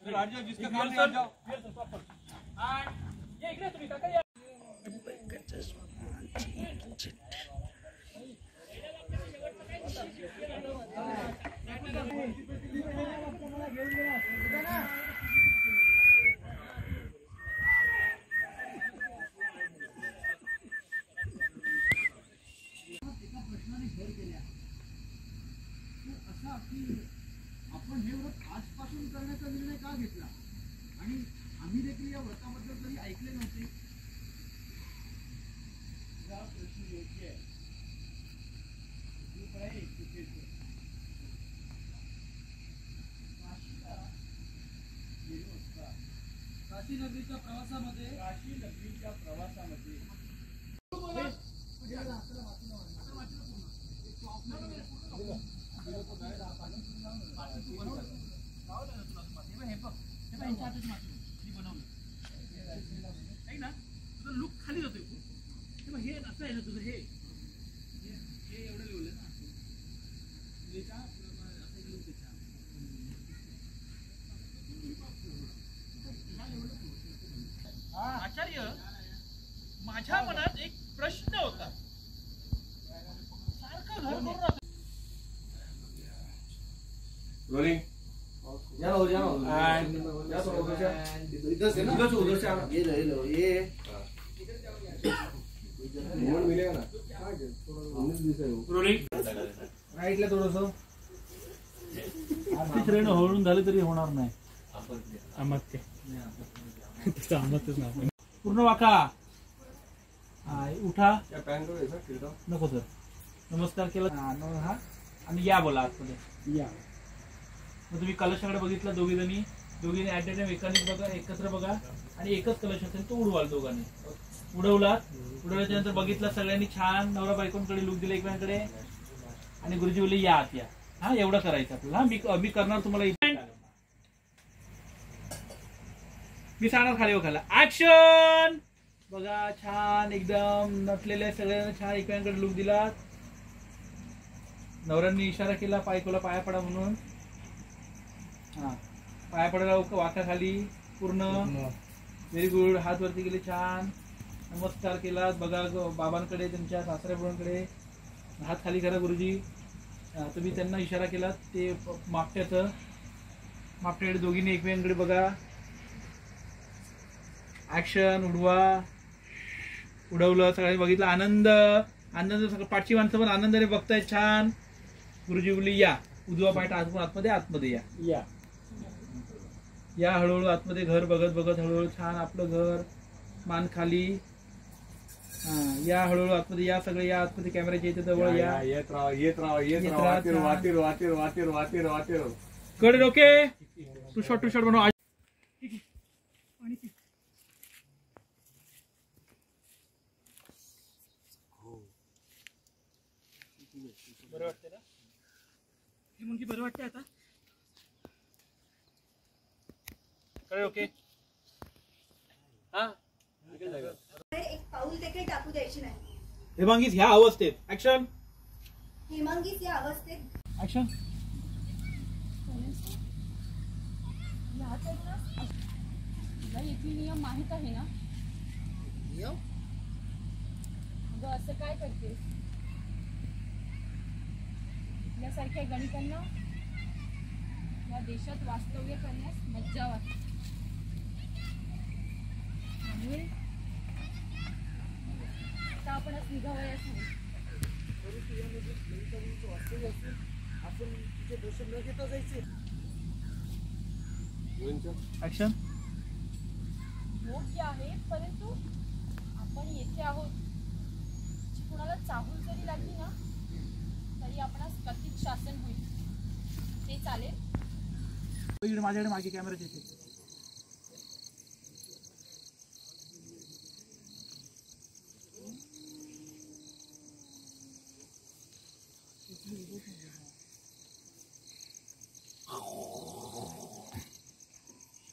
जिसका काम नहीं जाओ ये इकडे तुम्ही काका या आपण हे व्रत आजपासून करण्याचा निर्णय का घेतला आणि आम्ही देखील या व्रताबद्दल कधी ऐकले नव्हते. हा प्रश्न योग्य आहे. काशी नगरीच्या प्रवासामध्ये लुक खाली जातोय तेव्हा हे असं आहे ना तुझं हे एवढं लिहिलं ना आचार्य माझ्या मनात एक प्रश्न होता सारखं घर करून रोलिंग राईटला थोडस तिसऱ्यानं हळून झालं तरी होणार नाही. पूर्ण वाका उठा नको सर नमस्कार केला हा आणि या बोला आतमध्ये या. मग तुम्ही कलशाकडे बघितलं दोघींनी ऍट अ टाइम एकाने बघा एकत्र बघा आणि एकच कलश असेल तो उडवाल दोघांनी उडवल्याच्या नंतर बघितलं सगळ्यांनी छान नवरा बायकोंकडे लुक दिले एकमेकांकडे आणि गुरुजी बोलले या आत या. हा एवढं करायचं आपल्याला. हा मी करणार तुम्हाला मी सांगणार खाली खायला ऍक्शन बघा छान एकदम नटलेल्या सगळ्यांना छान एकमेकांकडे लुक दिला. नवऱ्यांनी इशारा केला बायकोला पाया पडा म्हणून. हा पाया पडायला वाकाखाली पूर्ण व्हेरी गुड. हात वरती गेले छान नमस्कार केला. बघा बाबांकडे त्यांच्या सासऱ्या बुवांकडे हात खाली करा गुरुजी. तुम्ही त्यांना इशारा केला ते मापट्याकडे दोघींनी एकमेकांकडे बघा. ऍक्शन उडवलं सगळ्यांनी बघितलं. आनंद सगळं पाठची माणसं पण आनंदाने बघताय छान. गुरुजी बोलली या उजवा पाय आतमध्ये या हळूहळू आतमध्ये घर बघत हळूहळू छान आपलं घर मान खाली. या हळूहळू आतमध्ये या सगळे या आतमध्ये कॅमेऱ्याच्या इथे जवळ या. येत राहा कडे डोके टू शॉट बनव. बरं वाटते ना हे मुलगी बरं वाटते आता कडे ओके. हा एक पाऊल देखील टाकू द्यायची नाही. हेमांगीस ह्या अवस्थेत ऍक्शन. हेमांगीस या अवस्थेत ऍक्शन. तुला इथली नियम माहित आहे ना. अगं असं काय करतेस. आपल्यासारख्या गणितांना या देशात वास्तव्य करण्यास मज्जा वाटते. त्यामुळे आता आपणच निघावयास हवे. आपण तिचे दोष न घेता जायचे. ऍक्शन. योग्य आहे परंतु आपण येथे आहोत. कुणाला चाहूल जरी लागली ना तरी आपणास कथित शासन होईल. ते चालेल. माझ्याकडे मागे कॅमेरा येते.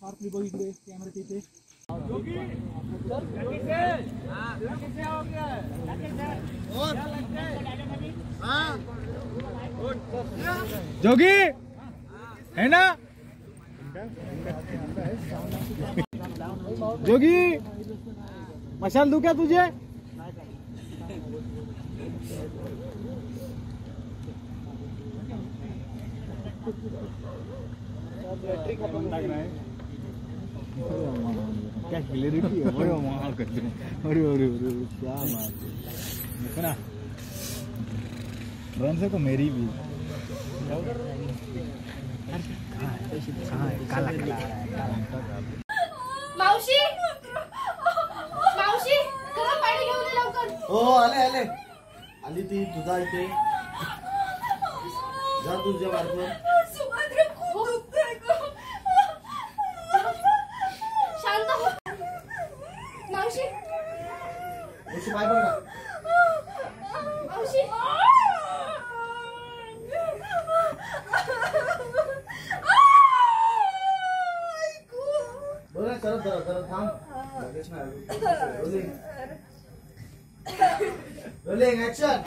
शार्पली बघितले कॅमेरा तिथे. जोगी है ना जोगी मशाल दू क्या तुझे? क्या क्लियरिटी है, बड़े वहाँ करते हैं, अरे अरे अरे क्या बात है, देखो ना ड्रोन से को मेरी भी काला काला मावशी मावशी गरम पाणी घेऊन ये लवकर. हो आले आले आली ती तुझा इथे जा तुझ्या मार्फत. सुभद्रा खूप दुखतंय गं. शांत हो मावशी गोष्टी पाय बघ ना. मावशी बरं करत जरा थांब लगेच नाही रोलिंग ऍक्शन.